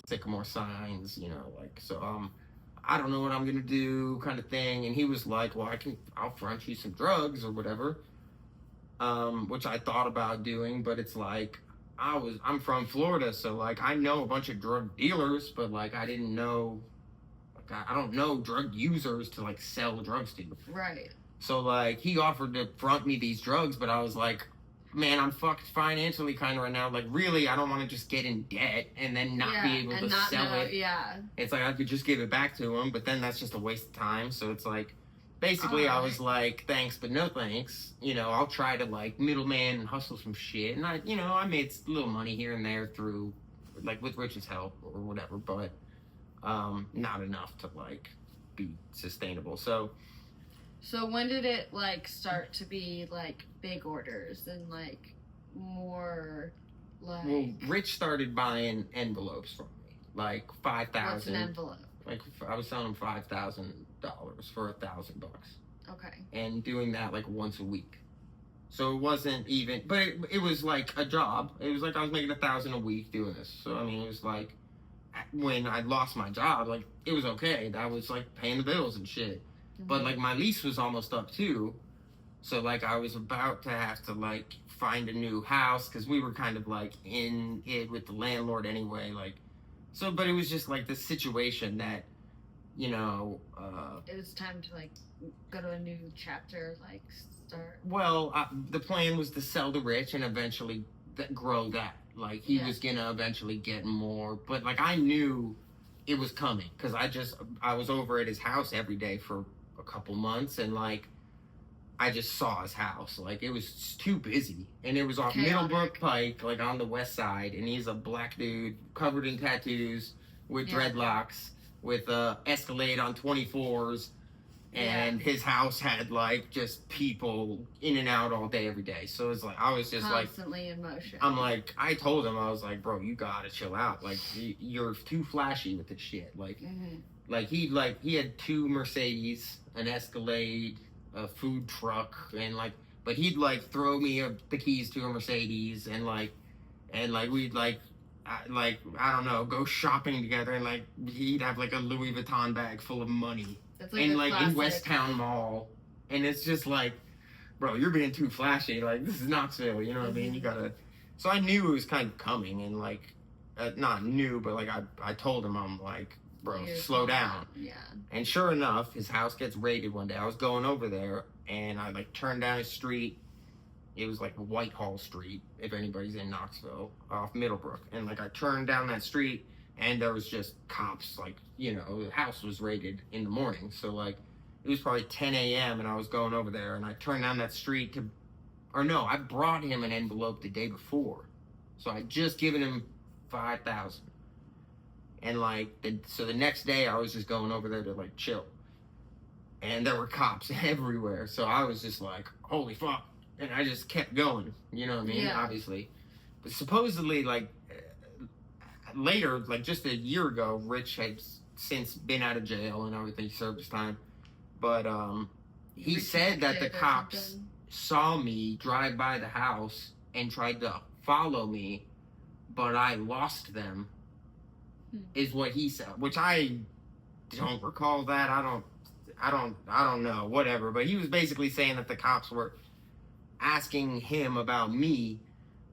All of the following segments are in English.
sycamore signs, like, so, I don't know what I'm gonna do, kind of thing. And he was like, well, I'll front you some drugs or whatever, which I thought about doing, but it's like, I'm from Florida, so like, I know a bunch of drug dealers, but like, I didn't know, like, I don't know drug users to like sell drugs to. Right. So like, he offered to front me these drugs, but I was like, man, I'm fucked financially kind of right now. Like, really, I don't want to just get in debt and then not be able to sell it. Yeah. It's like I could just give it back to him, but then that's just a waste of time. So it's like, basically, I was like, thanks, but no thanks. I'll try to like middleman and hustle some shit. And I made a little money here and there through, like, with Rich's help or whatever, but not enough to like be sustainable. So when did it like start to be like big orders and like more like? Well, Rich started buying envelopes from me, like 5,000. What's an envelope? Like, I was selling him $5,000 for $1,000. Okay. And doing that like once a week. So it wasn't even, but it was like a job. It was like I was making $1,000 a week doing this. So I mean, it was like when I lost my job, like it was okay. That was like paying the bills and shit. Mm-hmm. But like my lease was almost up too. So like I was about to have to like find a new house because we were kind of like in it with the landlord anyway. Like, so, but it was just like the situation that, it was time to like go to a new chapter, like start. Well, the plan was to sell to Rich and eventually grow that. Like he was gonna eventually get more, but like I knew it was coming because I was over at his house every day for a couple months and like I just saw his house. Like it was too busy and it was off Middlebrook Pike, like on the west side, and he's a black dude covered in tattoos with dreadlocks with Escalade on 24s. And his house had like just people in and out all day, every day. So it's like I was just constantly in motion. I'm like, I told him, I was like, bro, you gotta chill out. Like you're too flashy with this shit. Like, like he had 2 Mercedes, an Escalade, a food truck, and like, but he'd like throw me the keys to a Mercedes, and we'd like. I don't know, go shopping together, and like he'd have like a Louis Vuitton bag full of money. And like in West Town Mall, and it's just like, bro, you're being too flashy. Like this is Knoxville, you know what I mean? You gotta. So I knew it was kind of coming, and like, not new, but like I told him, I'm like, bro, slow down. Yeah. And sure enough, his house gets raided one day. I was going over there, and I like turned down his street. It was like Whitehall Street, if anybody's in Knoxville, off Middlebrook, and like I turned down that street. And there was just cops, like, the house was raided in the morning. So, like, it was probably 10 a.m. and I was going over there. And I turned down that street I brought him an envelope the day before. So I just given him 5,000. And, like, so the next day I was just going over there to, like, chill. And there were cops everywhere. So I was just like, holy fuck. And I just kept going. You know what I mean? Yeah. Obviously. But supposedly, like, later, like just a year ago, Rich had since been out of jail and everything, served his time. But he said that the cops saw me drive by the house and tried to follow me, but I lost them, is what he said, which I don't recall that. I don't know, whatever. But he was basically saying that the cops were asking him about me.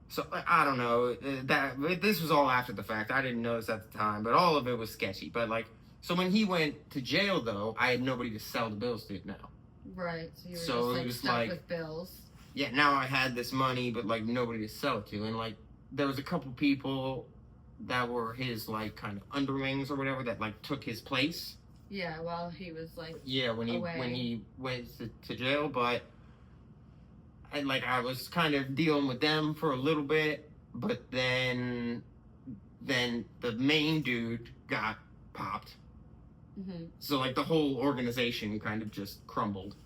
So, I don't know, this was all after the fact. I didn't notice at the time, but all of it was sketchy. But, like, so when he went to jail, though, I had nobody to sell the bills to now. Right, so you were just stuck with bills. Yeah, now I had this money, but, like, nobody to sell it to. And, like, there was a couple people that were his, like, kind of underlings or whatever that, like, took his place. Yeah, while he was, like, when he went to jail, but... And like I was kind of dealing with them for a little bit, but then the main dude got popped. So like the whole organization kind of just crumbled,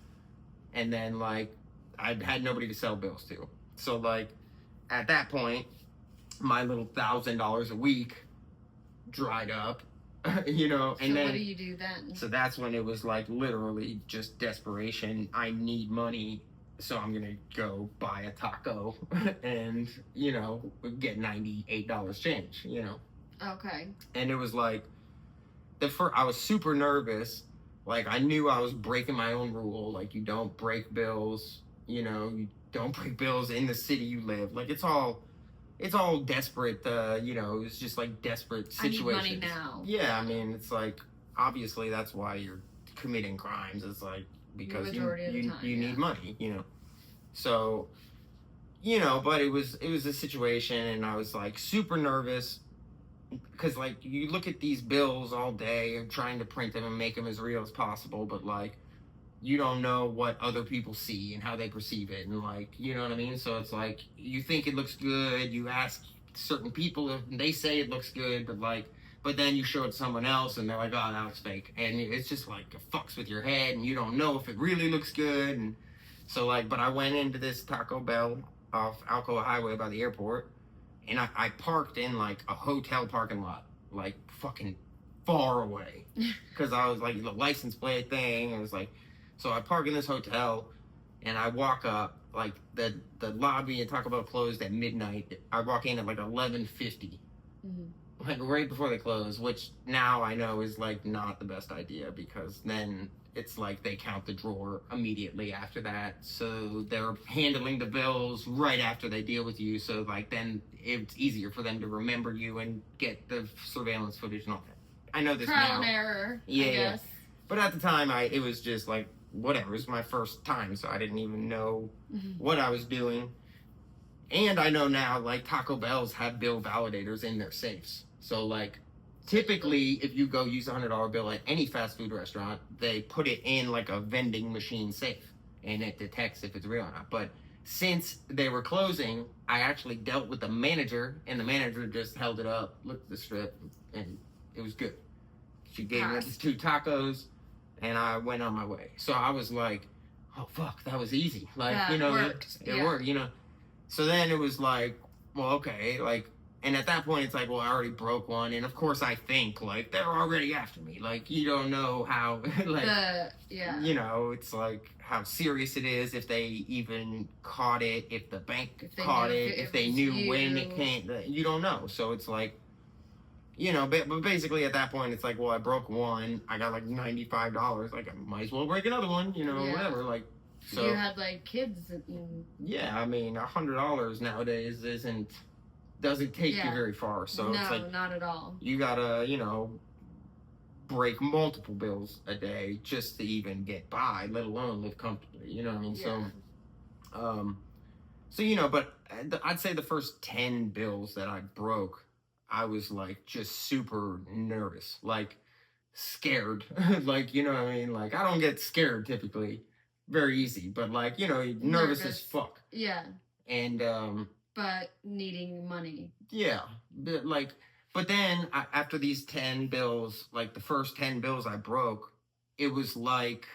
and then like I had nobody to sell bills to. So like at that point, my little $1,000 a week dried up, and so then what do you do then? So that's when it was like literally just desperation. I need money. So I'm going to go buy a taco and, get $98 change, Okay. And it was like, I was super nervous. Like, I knew I was breaking my own rule. Like, you don't break bills, you don't break bills in the city you live. Like, it's all desperate, it's just like desperate situations. I need money now. Yeah, I mean, it's like, obviously that's why you're committing crimes. It's like, because you need money, So, but it was a situation, and I was like super nervous because like you look at these bills all day and trying to print them and make them as real as possible, but like you don't know what other people see and how they perceive it, and like, you know what I mean? So it's like you think it looks good, you ask certain people and they say it looks good, but then you show it to someone else and they're like, oh, that looks fake, and it's just like it fucks with your head and you don't know if it really looks good. And so like, but I went into this Taco Bell off Alcoa Highway by the airport, and I parked in like a hotel parking lot, like fucking far away, because I was like the license plate thing. I was like, so I park in this hotel, and I walk up, like the lobby at Taco Bell closed at midnight. I walk in at like 11:50, like right before they close, which now I know is like not the best idea, because then it's like they count the drawer immediately after that, so they're handling the bills right after they deal with you, so like then it's easier for them to remember you and get the surveillance footage and all that. I know this trial now. and error, Yeah, I guess. But at the time it was just like whatever. It was my first time, so I didn't even know what I was doing. And I know now, like, Taco Bells have bill validators in their safes, so like typically, if you go use a $100 bill at any fast food restaurant, they put it in like a vending machine safe, and it detects if it's real or not. But since they were closing, I actually dealt with the manager, and the manager just held it up, looked at the strip, and it was good. She gave me these 2 tacos, and I went on my way. So I was like, oh fuck, that was easy. Like, yeah, it worked, So then it was like, well, okay, like, and at that point, it's like, well, I already broke one. And of course, I think, like, they're already after me. Like, you don't know how, like, it's like how serious it is, if they even caught it, if the bank caught it, if they knew when it came. You don't know. So it's like, but basically at that point, it's like, well, I broke one. I got like $95. Like, I might as well break another one, whatever. Like, so. You had like kids. Yeah, I mean, $100 nowadays doesn't take you very far. So no, it's like, not at all. You gotta, break multiple bills a day just to even get by, let alone live comfortably. You know what I mean? Yeah. So, but I'd say the first 10 bills that I broke, I was like just super nervous, like scared. Like, you know what I mean? Like, I don't get scared typically very easy, but like, nervous as fuck. Yeah. And, but needing money. Yeah, but then after these 10 bills, like the first 10 bills I broke, it was like,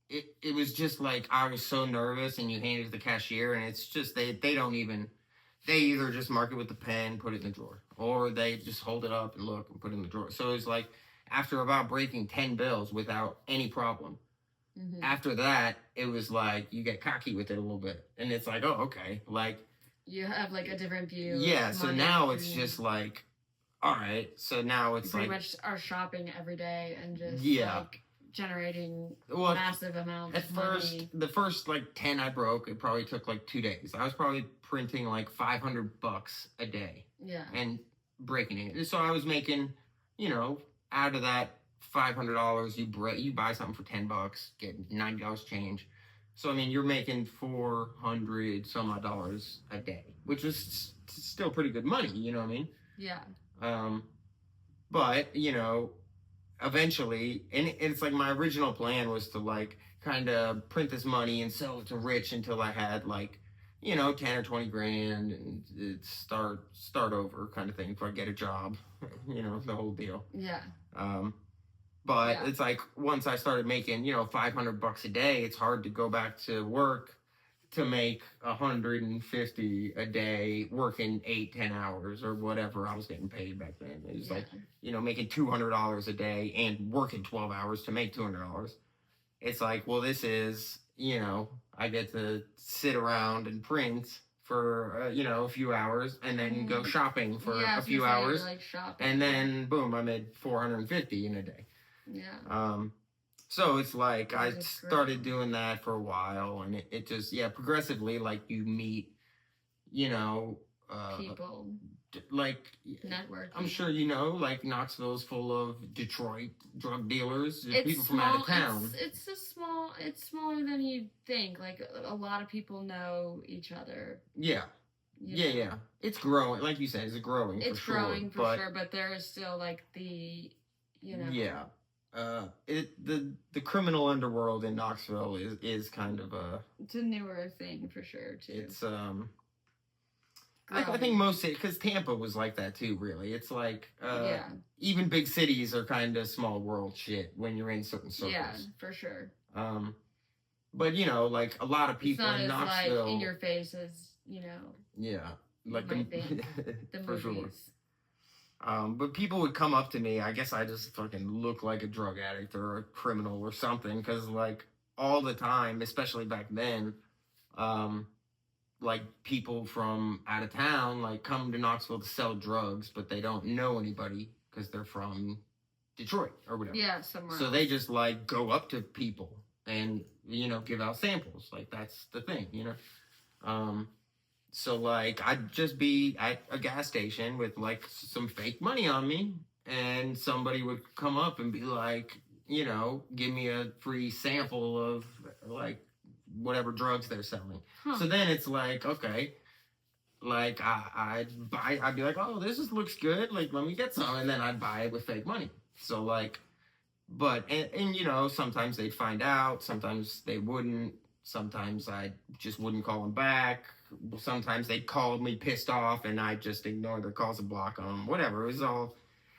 it was just like I was so nervous, and you hand it to the cashier, and it's just they either just mark it with the pen, put it in the drawer, or they just hold it up and look and put it in the drawer. So it's like after about breaking 10 bills without any problem, after that it was like you get cocky with it a little bit, and it's like, oh, okay, like. You have like a different view. Yeah, so now it's just like, all right. So now it's pretty much are shopping every day and just like generating massive amounts of money. The first like 10 I broke, it probably took like 2 days. I was probably printing like $500 a day. Yeah. And breaking it. So I was making, out of that $500, you buy something for $10, get $90 change. So, I mean, you're making $400 some odd dollars a day, which is still pretty good money, you know what I mean? Yeah. But, eventually, and it's like my original plan was to like kind of print this money and sell it to Rich until I had like, 10 or 20 grand, and it start over kind of thing before I get a job, the whole deal. Yeah. But it's like once I started making, $500 a day, it's hard to go back to work to make $150 a day working 8-10 hours or whatever I was getting paid back then. It was like, making $200 a day and working 12 hours to make $200. It's like, well, this is, I get to sit around and print for a few hours, and then go shopping for Yeah, a few hours, like shopping, and then boom, I made 450 in a day. Yeah. So it's like I That is started great. doing that for a while, and it just progressively, like, you meet, People like, networking. I'm sure like, Knoxville's full of Detroit drug dealers, It's people from small, out of town. It's smaller than you'd think. Like a lot of people know each other. Yeah. Yeah. It's growing, like you said. It's growing. It's for growing sure, for sure, but there is still like the, Yeah. The criminal underworld in Knoxville is kind of it's a newer thing for sure too. It's I think most, because Tampa was like that too. Really, it's like even big cities are kind of small world shit when you're in certain circles. Yeah, for sure. But like a lot of people it's not in as, Knoxville, like, in your face as Yeah, like the for movies. Sure. But people would come up to me. I guess I just fucking look like a drug addict or a criminal or something, because like all the time, especially back then, like people from out of town like come to Knoxville to sell drugs, but they don't know anybody because they're from Detroit or whatever. Yeah, somewhere. So they just like go up to people and give out samples. Like, that's the thing, So like I'd just be at a gas station with like some fake money on me, and somebody would come up and be like, give me a free sample of like whatever drugs they're selling. So then it's like, okay, like I'd be like, oh, this looks good, like, let me get some, and then I'd buy it with fake money. So like, but and sometimes they'd find out, sometimes they wouldn't, sometimes I just wouldn't call them back, sometimes they'd call me pissed off and I'd just ignore their calls and block them, whatever. It was all,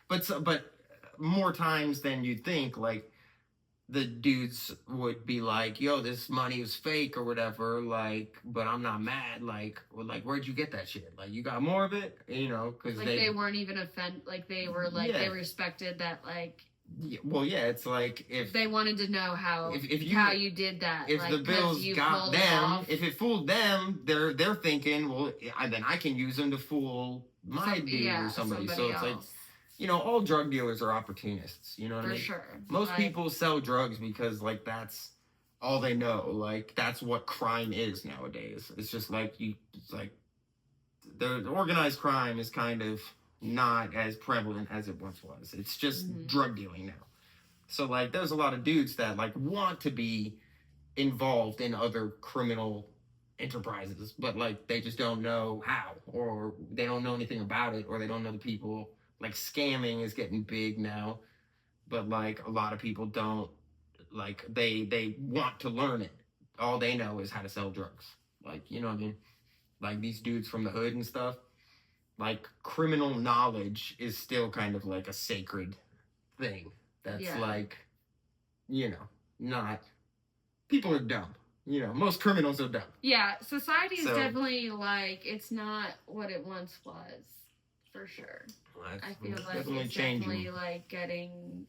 but more times than you'd think, like, the dudes would be like, yo, this money was fake or whatever, like, but I'm not mad, like, where'd you get that shit? Like, you got more of it? Because like they weren't even offended, like they were like, they respected that, like, it's like, if they wanted to know how you did that, if like, the bills got them, if it fooled them, they're thinking, well, then I can use them to fool my dude or somebody. So it's else. Like, all drug dealers are opportunists. You know what I mean? For sure. Most people sell drugs because, like, that's all they know. Like, that's what crime is nowadays. It's just like it's like the organized crime is kind of not as prevalent as it once was. It's just drug dealing now. So like, there's a lot of dudes that like want to be involved in other criminal enterprises, but like they just don't know how, or they don't know anything about it, or they don't know the people. Like, scamming is getting big now, but like a lot of people don't, like, they want to learn it. All they know is how to sell drugs. Like, you know what I mean? Like, these dudes from the hood and stuff, like, criminal knowledge is still kind of like a sacred thing. That's like, not, people are dumb. Most criminals are dumb. Yeah, society is definitely like, it's not what it once was, for sure. I feel like it's definitely like getting,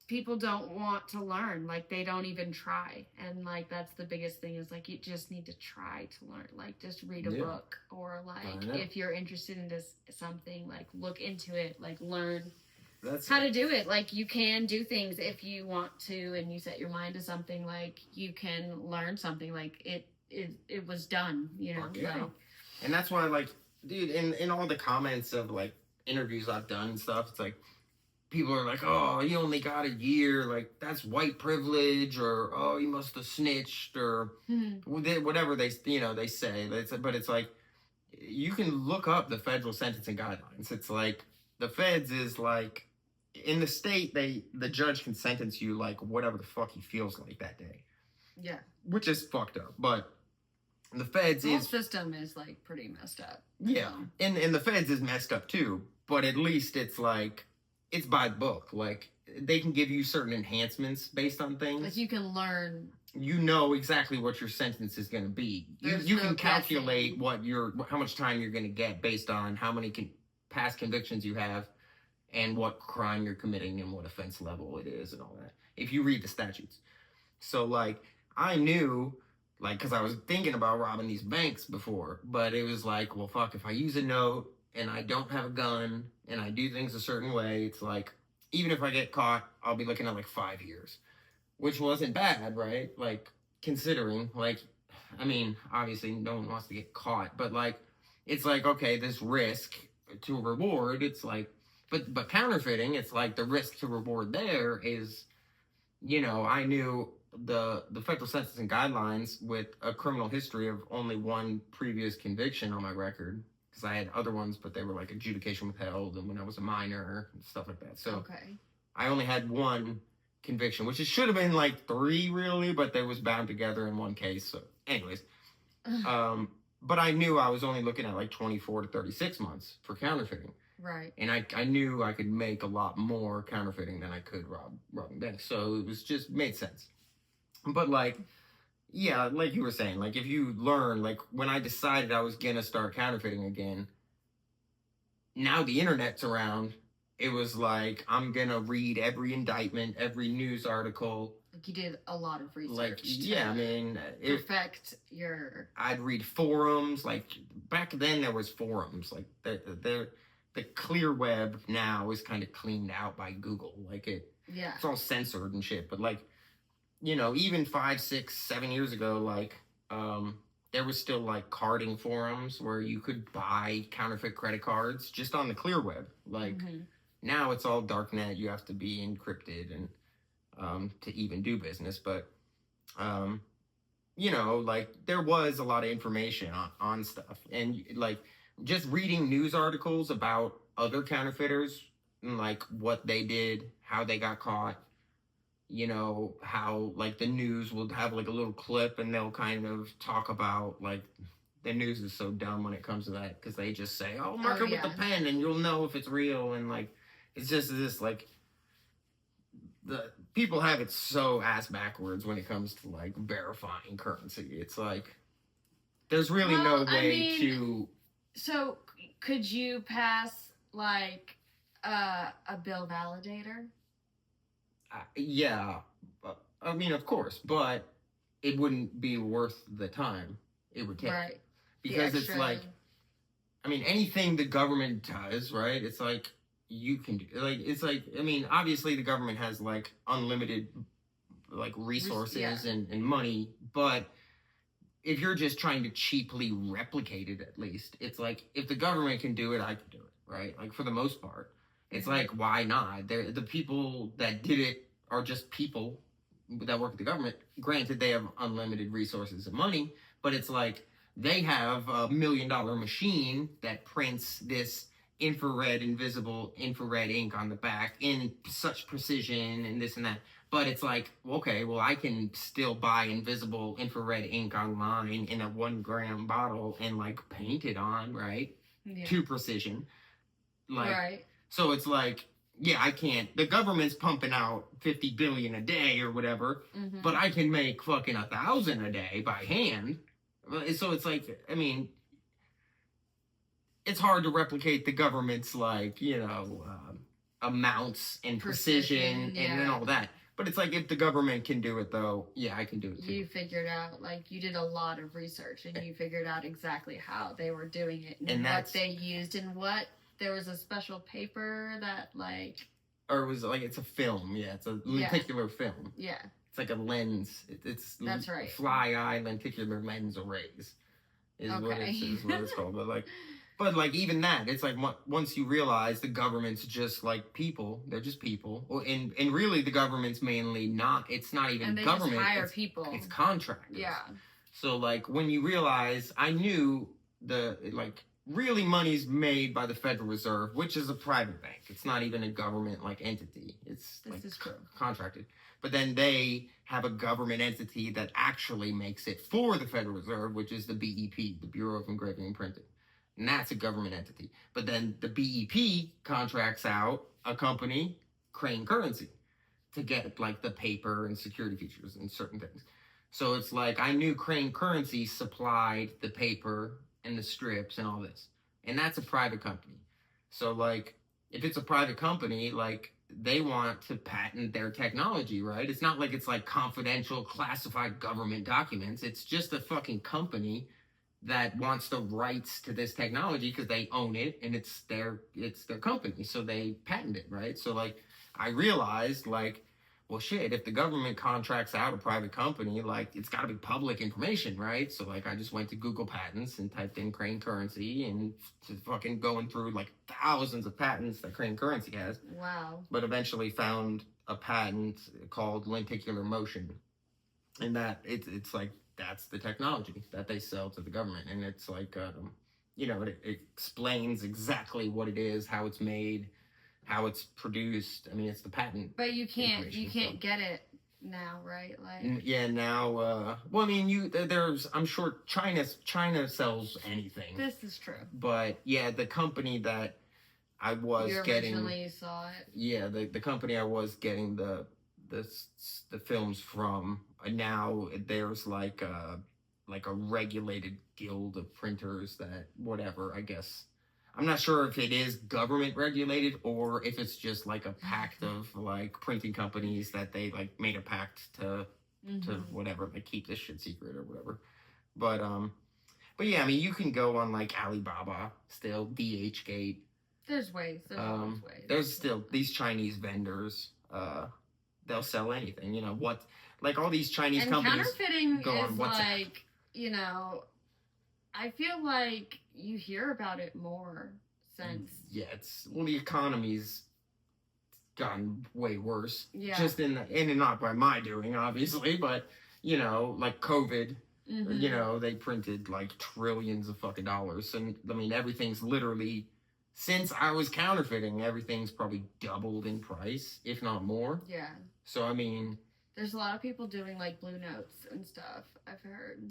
people don't want to learn, like they don't even try, and like that's the biggest thing, is like you just need to try to learn, like just read a book, or like if you're interested in this something, like look into it, like learn how to do it. Like, you can do things if you want to, and you set your mind to something, like you can learn something, like it was done, like, and that's why, like, dude, in all the comments of like interviews I've done and stuff, it's like people are like, oh, you only got a year, like that's white privilege, or oh, you must have snitched, or whatever they say. But it's like, you can look up the federal sentencing guidelines. It's like, the feds is like, in the state, the judge can sentence you like whatever the fuck he feels like that day. Yeah, which is fucked up, but the feds the whole system is like pretty messed up. Yeah, and the feds is messed up too, but at least it's like, it's by the book. Like, they can give you certain enhancements based on things. Like, you can learn. You know exactly what your sentence is going to be. You can calculate how much time you're going to get based on how many past convictions you have, and what crime you're committing, and what offense level it is, and all that, if you read the statutes. So like, I knew like, because I was thinking about robbing these banks before, but it was like, well, fuck, if I use a note and I don't have a gun and I do things a certain way, it's like, even if I get caught, I'll be looking at like 5 years, which wasn't bad, right? Like, considering, like, I mean, obviously no one wants to get caught, but like, it's like, okay, this risk to reward, it's like, but counterfeiting, it's like the risk to reward there is, I knew the federal sentencing guidelines with a criminal history of only one previous conviction on my record, because I had other ones, but they were like adjudication withheld and when I was a minor and stuff like that. So okay. I only had one conviction, which it should have been like 3 really, but they was bound together in one case. So anyways, but I knew I was only looking at like 24 to 36 months for counterfeiting. Right. And I knew I could make a lot more counterfeiting than I could robbing banks. So it was just made sense. But like, yeah, like you were saying, like if you learn, like when I decided I was gonna start counterfeiting again, now the internet's around. It was like, I'm gonna read every indictment, every news article. Like you did a lot of research. Like, yeah, I mean, perfect your. I'd read forums. Like back then, there was forums. Like the clear web now is kind of cleaned out by Google. Like it's all censored and shit. But like, even 5, 6, 7 years ago, like there was still like carding forums where you could buy counterfeit credit cards just on the clear web. Like now it's all darknet. You have to be encrypted and to even do business. But like there was a lot of information on stuff, and like just reading news articles about other counterfeiters and like what they did, how they got caught, how like the news will have like a little clip and they'll kind of talk about like the news is so dumb when it comes to that because they just say, oh, mark it with the pen and you'll know if it's real. And like it's just this like the people have it so ass backwards when it comes to like verifying currency. It's like there's really no way to. So could you pass like a bill validator? Yeah, I mean, of course, but it wouldn't be worth the time it would take. Right. Because it's like, I mean, anything the government does, right? It's like, you can do, like, it's like, I mean, obviously the government has like unlimited like resources and money, but if you're just trying to cheaply replicate it, at least, it's like, if the government can do it, I can do it, right? Like, for the most part. It's like, why not? The people that did it are just people that work at the government. Granted, they have unlimited resources and money, but it's like they have $1 million machine that prints this invisible infrared ink on the back in such precision and this and that. But it's like, okay, well, I can still buy invisible infrared ink online in a 1 gram bottle and like paint it on, right? Yeah. To precision. Like, right. So it's like, yeah, I can't. The government's pumping out 50 billion a day or whatever, but I can make fucking 1,000 a day by hand. So it's like, I mean, it's hard to replicate the government's like, amounts and precision and all that. But it's like, if the government can do it, though, yeah, I can do it too. You figured out, like, you did a lot of research and you figured out exactly how they were doing it and what they used and what. There was a special paper that, like... Or it was, like, it's a film, yeah. It's a lenticular film. Yeah. It's like a lens. That's right. Fly-eye lenticular lens arrays is what it's called. But, like, even that, it's like, once you realize the government's just, like, people. They're just people. And really, the government's mainly not... It's not even government. Just hire people. It's contractors. Yeah. So, like, when you realize... I knew really money's made by the Federal Reserve, which is a private bank. It's not even a government like entity. It's contracted. But then they have a government entity that actually makes it for the Federal Reserve, which is the BEP, the Bureau of Engraving and Printing. And that's a government entity. But then the BEP contracts out a company, Crane Currency, to get like the paper and security features and certain things. So it's like, I knew Crane Currency supplied the paper and the strips and all this. And that's a private company. So, like, if it's a private company, like, they want to patent their technology, right? It's not like it's like confidential, classified government documents. It's just a fucking company that wants the rights to this technology because they own it and it's their company, so they patent it, right? So like I realized like, well shit, if the government contracts out a private company, like it's got to be public information, right? So like I just went to Google Patents and typed in Crane Currency and just fucking going through like thousands of patents that Crane Currency has. Wow. But eventually found a patent called lenticular motion, and that it's like that's the technology that they sell to the government, and it's like it explains exactly what it is, how it's made, how it's produced. I mean, it's the patent. But you can't get it now, right? Like yeah, now. Well, I mean, I'm sure China sells anything. This is true. But yeah, the company that I was getting. You originally saw it. Yeah, the company I was getting the films from. Now there's like a regulated guild of printers that whatever, I guess. I'm not sure if it is government regulated or if it's just like a pact of like printing companies that they like made a pact to whatever, like keep this shit secret or whatever. But yeah, I mean you can go on like Alibaba still, DHgate. There's ways. There's always ways. There's still these Chinese vendors. They'll sell anything. You know what? Like all these Chinese companies. Counterfeiting is like, I feel like you hear about it more since. Yeah, the economy's gotten way worse. Yeah. Just and not by my doing, obviously, but like COVID. They printed like trillions of fucking dollars, and I mean everything's literally. Since I was counterfeiting, everything's probably doubled in price, if not more. Yeah. So, I mean... There's a lot of people doing, like, blue notes and stuff, I've heard.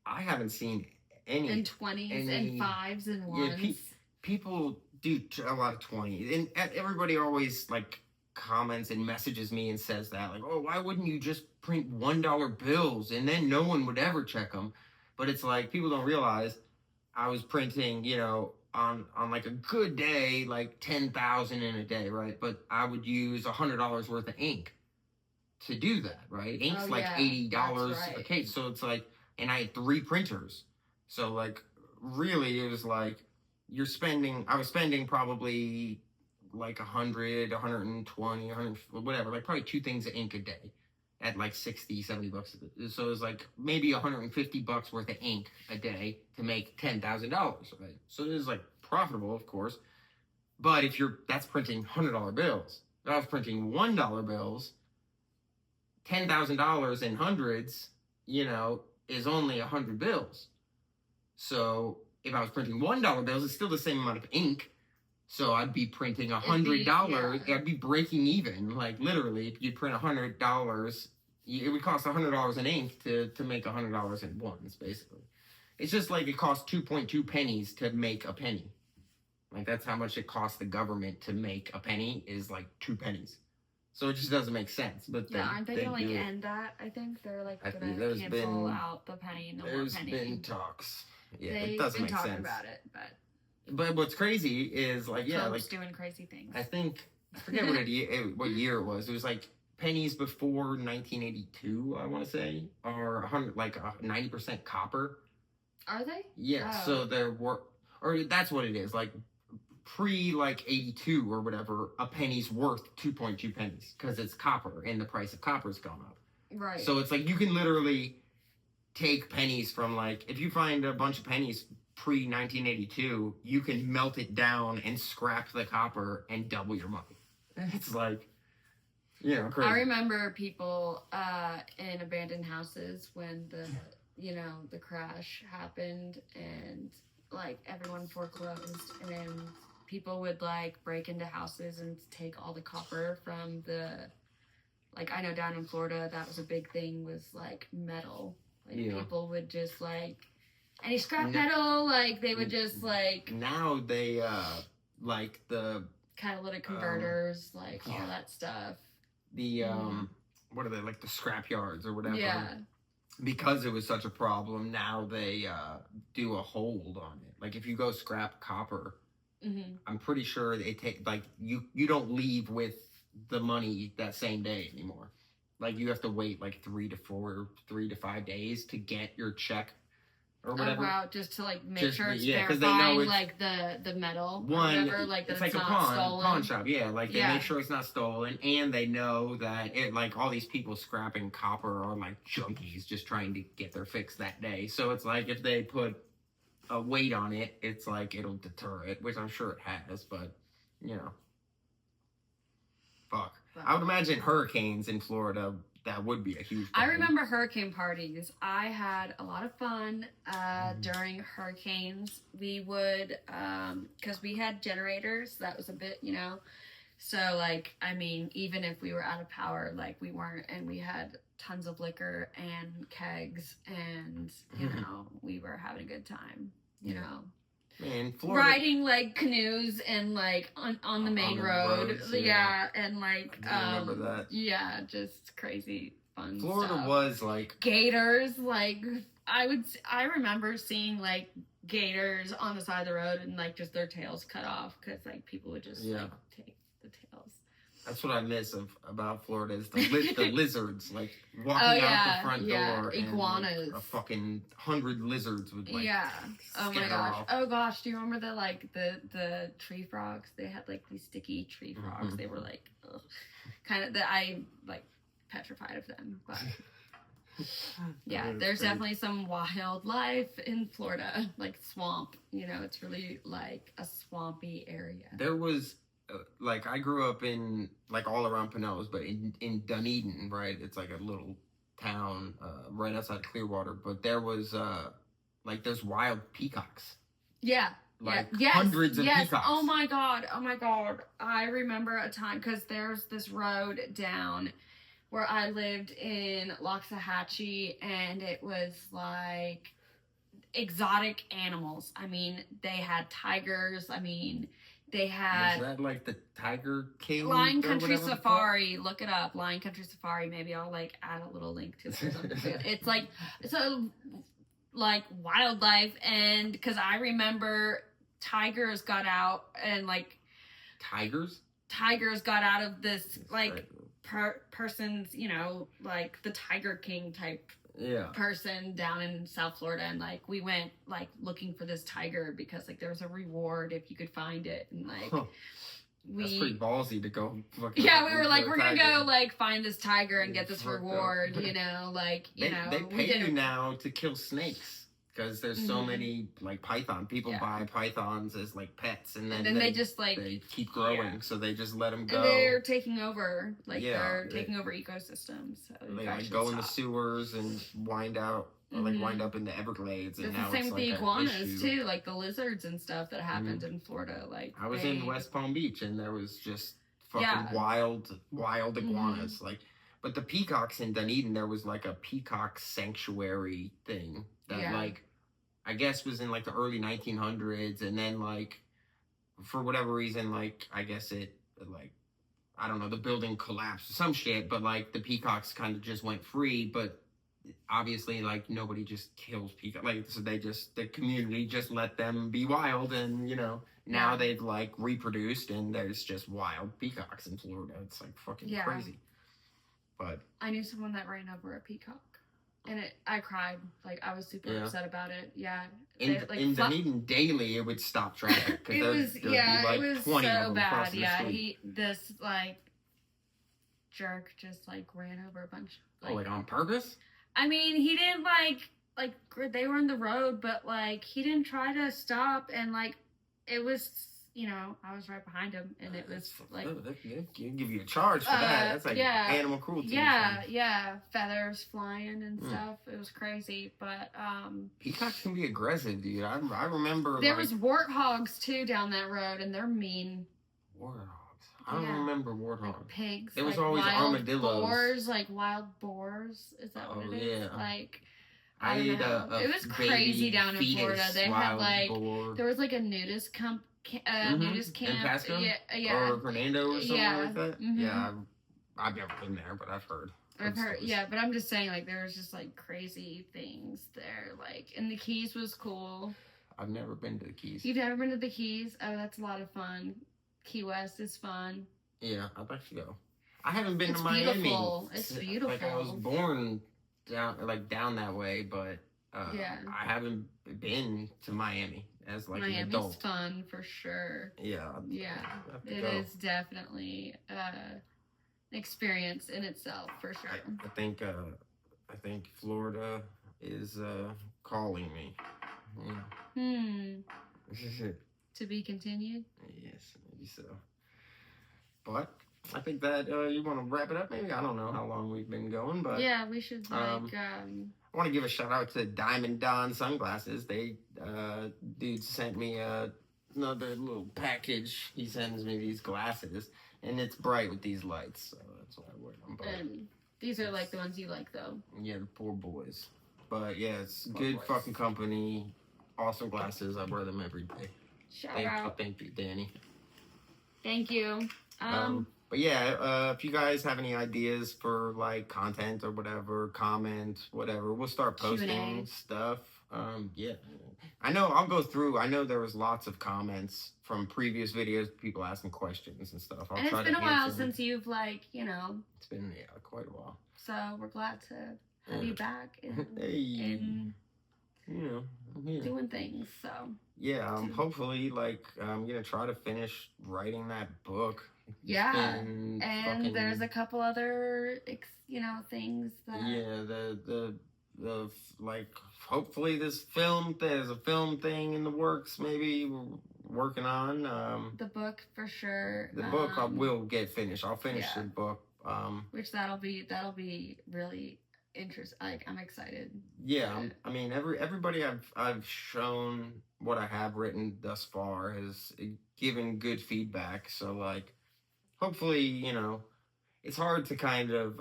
I haven't seen any... And 20s and 5s and 1s. Yeah, people do a lot of 20s. And everybody always, like, comments and messages me and says that. Like, oh, why wouldn't you just print $1 bills and then no one would ever check them? But it's like, people don't realize I was printing, on like a good day, like 10,000 in a day, right? But I would use $100 worth of ink to do that, right? Ink's like $80 a case. So it's like, and I had 3 printers. So like, really it was like, I was spending probably like 100, 120, 100, whatever, like probably 2 things of ink a day at like 60, 70 bucks. So it was like maybe 150 bucks worth of ink a day to make $10,000, right? So it is like profitable, of course. But that's printing $100 bills. If I was printing $1 bills, $10,000 in hundreds, is only 100 bills. So if I was printing $1 bills, it's still the same amount of ink. So I'd be printing $100. I'd be breaking even. Like literally, if you print $100, it would cost $100 in ink to make $100 in ones, basically. It's just like it costs 2.2 pennies to make a penny. Like that's how much it costs the government to make a penny is like 2 pennies. So it just doesn't make sense. But aren't they gonna end that? I think they're like gonna cancel out the penny. No more penny. There's been talks. Yeah, it doesn't make sense. They've been talking about it, But what's crazy is like Trump's doing crazy things. I forget what year it was. It was like pennies before 1982. I want to say are 100 like 90% copper. Are they? Yeah. Oh. So there were, or that's what it is. Like pre like 82 or whatever, a penny's worth 2.2 pennies because it's copper and the price of copper's gone up. Right. So it's like you can literally take pennies from like if you find a bunch of pennies pre-1982, you can melt it down and scrap the copper and double your money. It's like, crazy. I remember people in abandoned houses when the crash happened and like everyone foreclosed and people would like break into houses and take all the copper from I know down in Florida that was a big thing was like metal. Like people would just like any scrap metal, like they would just like. Now they like the catalytic converters, all that stuff. The what are they, like the scrap yards or whatever? Yeah. Because it was such a problem, now they do a hold on it. Like if you go scrap copper, I'm pretty sure they take like you don't leave with the money that same day anymore. Like you have to wait like 3 to 5 days to get your check or whatever. Oh wow, just to like make sure it's because verifying they know it's, like the metal or one, whatever, like that it's like not a stolen. pawn shop. Yeah, like they make sure it's not stolen, and they know that it like all these people scrapping copper are like junkies just trying to get their fix that day. So it's like if they put a weight on it, it's like it'll deter it, which I'm sure it has, but you know, fuck. I would imagine hurricanes in Florida, that would be a huge problem. I remember hurricane parties. I had a lot of fun during hurricanes. We would, because we had generators, that was a bit, you know, so like, I mean, even if we were out of power, like we weren't, and we had tons of liquor and kegs, and, you know, we were having a good time, you know. Man, Florida, riding like canoes and like on the main road, roads, and like I remember that. Yeah, just crazy fun. Florida stuff. was like gators. Like I remember seeing like gators on the side of the road and like just their tails cut off because like people would just like take the tails. That's what I miss about Florida is the lizards, like walking out the front door. Iguanas. And, like, a fucking 100 lizards would like. Yeah. Oh my gosh. Off. Oh gosh. Do you remember the tree frogs? They had like these sticky tree frogs. They were like, kind of that I like petrified of them. But yeah, there's definitely some wildlife in Florida, like swamp. You know, it's really like a swampy area. There was. Like I grew up in like all around Pinellas, but in Dunedin, right? It's like a little town right outside Clearwater. But there was like there's wild peacocks. Yeah. Like hundreds of peacocks. Oh my god. I remember a time because there's this road down where I lived in Loxahatchee, and it was like exotic animals. I mean, they had tigers. I mean, they had... Is that like the Tiger King? Lion Country Safari. Look it up. Lion Country Safari. Maybe I'll like add a little link to it or something. It's like, so like wildlife, and because I remember tigers got out and like... Tigers got out of this like person's, you know, like the Tiger King type person down in South Florida, and like we went like looking for this tiger because like there was a reward if you could find it, and like that's pretty ballsy to go we were like, we're gonna go like find this tiger and get this reward, you know, like they pay you now to kill snakes because there's so many like python people buy pythons as like pets, and then they just like they keep growing, so they just let them go, and they're taking over they're taking over ecosystems, so they like go in the sewers and wind up in the Everglades. And now the same it's with the iguanas too, like the lizards and stuff that happened in Florida. Like I was in West Palm Beach and there was just fucking wild iguanas. Like, but the peacocks in Dunedin, there was like a peacock sanctuary thing that like I guess was in like the early 1900s, and then like for whatever reason, like I guess it like I don't know, the building collapsed or some shit, but like the peacocks kind of just went free. But obviously like nobody just kills peacock, like so the community just let them be wild, and you know now they've like reproduced and there's just wild peacocks in Florida. It's like fucking crazy. But I knew someone that ran over a peacock, and I cried. Like I was super upset about it. In Dunedin daily it would stop traffic. It was it was so bad. This like jerk just like ran over a bunch. Like on purpose? I mean, he didn't like they were in the road, but like he didn't try to stop, and like it was, you know, I was right behind him, and it was like they give you a charge for that. That's like animal cruelty. Yeah, feathers flying and stuff. It was crazy, but peacocks can be aggressive, dude. I remember there was warthogs too down that road, and they're mean. Warthogs. I don't remember warthogs. Like pigs. There was like always wild armadillos. Boars, like wild boars. Is that what it is? Yeah. Like I ate it was crazy down in Florida. They had like boar. There was like a nudist camp. Nudist camp. In Pasco? Or Fernando or something like that. Yeah, I've never been there, but I've heard. I've heard, but I'm just saying, like, there was just like crazy things there. Like, and the Keys was cool. I've never been to the Keys. You've never been to the Keys? Oh, that's a lot of fun. Key West is fun. Yeah, I'd like to go. I haven't been to Miami. Beautiful. It's beautiful. Like, I was born down that way, but I haven't been to Miami as like an adult. Miami's fun for sure. Yeah. It is definitely an experience in itself for sure. I think Florida is calling me. Yeah. To be continued? Yes, maybe so. But I think that you want to wrap it up, maybe? I don't know how long we've been going, but... Yeah, we should, I want to give a shout-out to DIAMONDDON sunglasses. Dude sent me another little package. He sends me these glasses, and it's bright with these lights, so that's why I wear them. But and these are, like, the ones you like, though. Yeah, the poor boys. But, yeah, it's good fucking company. Awesome glasses. I wear them every day. Shout out. Thank you, Danny. Thank you. But yeah, if you guys have any ideas for like content or whatever, comment, whatever, we'll start posting stuff. Yeah, I know I'll go through. I know there was lots of comments from previous videos, people asking questions and stuff. And it's been a while since you've It's been quite a while. So we're glad to have you back and doing things. So yeah, hopefully, I'm gonna try to finish writing that book. Yeah, and there's a couple other, things that... Yeah, hopefully there's a film thing in the works, maybe we're working on. The book, for sure. The book I will get finished. I'll finish the book. Which that'll be really interesting. I'm excited. Yeah, I mean, everybody I've shown what I have written thus far has given good feedback, so, hopefully, it's hard to kind of,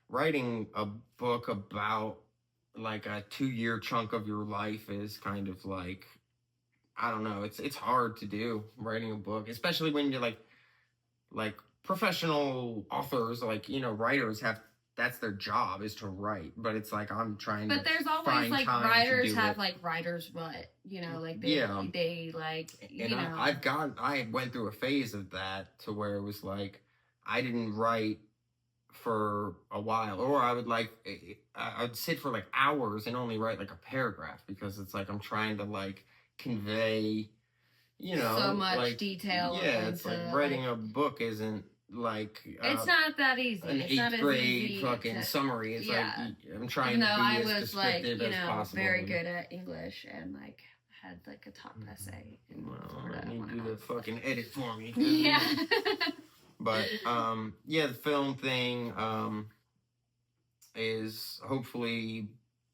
writing a book about, a 2-year chunk of your life is kind of I don't know, it's hard to do, writing a book, especially when you're, professional authors, writers that's their job, is to write, but it's I'm trying to. But there's always writers have writers what, I went through a phase of that to where it was I didn't write for a while, or I would I'd sit for hours and only write a paragraph, because it's I'm trying to convey, so much detail. Yeah, it's writing a book isn't it's not that easy. An it's 8th grade fucking summary. It's I'm trying to be as descriptive as possible. Very good at English and had a top essay. I need you to fucking edit for me. Yeah. But the film thing is hopefully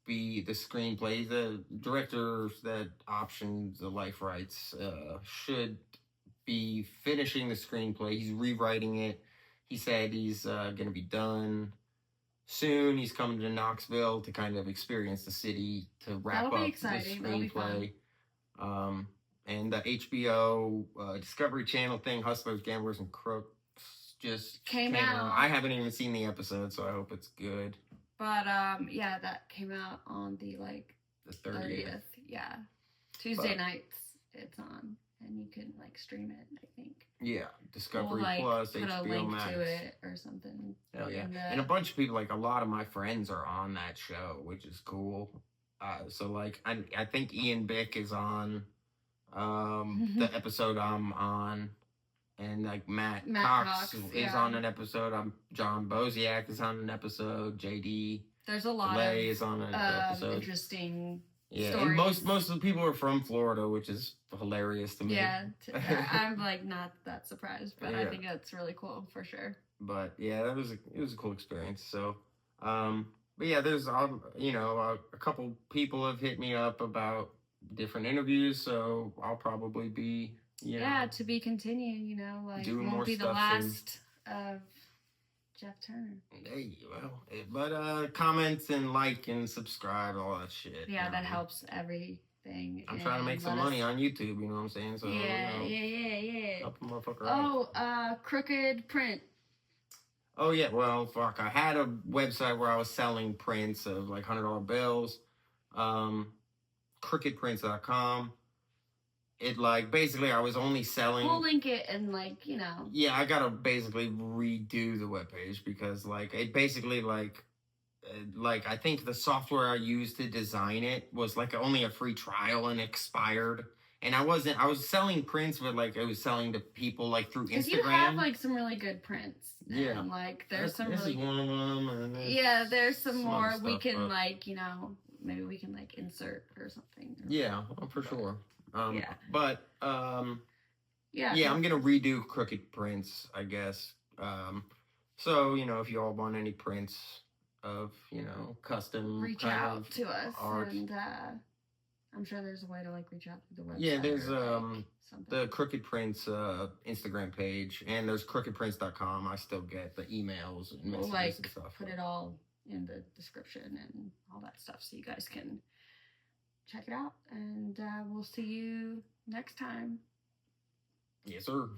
be the screenplay. The directors that optioned the life rights should be finishing the screenplay. He's rewriting it. He said he's going to be done soon. He's coming to Knoxville to kind of experience the city to wrap up the screenplay. And the HBO Discovery Channel thing, Hustlers, Gamblers, and Crooks, just came out. I haven't even seen the episode, so I hope it's good. But that came out on the 30th. Yeah, Tuesday nights it's on. And you can stream it, I think. Yeah, Discovery Plus, put HBO a link Max to it or something. Hell yeah! And a bunch of people, a lot of my friends are on that show, which is cool. So I think Ian Bick is on the episode I'm on, and Matt Cox is on an episode. John Boziak is on an episode. JD. There's a lot Lay is on an episode. Interesting. Yeah, stories. And most of the people are from Florida, which is hilarious to me. Yeah, I'm not that surprised, but I think that's really cool for sure. But yeah, it was a cool experience. So, but yeah, there's a couple people have hit me up about different interviews, so I'll probably be to be continued. Doing won't more be the stuff last of Jeff Turner. Hey, but comment and and subscribe, all that shit. Yeah, that helps everything. I'm trying to make some money on YouTube, you know what I'm saying? So yeah. help a motherfucker out. Crooked Print. Oh yeah, well fuck, I had a website where I was selling prints of $100 bills. CrookedPrints.com. It like basically I was only selling. We'll link it and like, you know. Yeah, I gotta basically redo the webpage because like it basically like I think the software I used to design it was like only a free trial and expired. And I was selling prints, but like I was selling to people like through Instagram. You have like some really good prints. Yeah, and, like there's some this really. Is one of them. And there's some more we can but... like maybe we can like insert or something. Yeah, for sure. But yeah, I'm gonna redo Crooked Prints, I guess. So if you all want any prints of custom, reach out to us art. And I'm sure there's a way to like reach out to the website. Yeah, there's like, the Crooked Prints Instagram page, and there's CrookedPrints.com. I still get the emails and messages and stuff. Put it all in the description and all that stuff so you guys can check it out. And we'll see you next time. Yes, sir.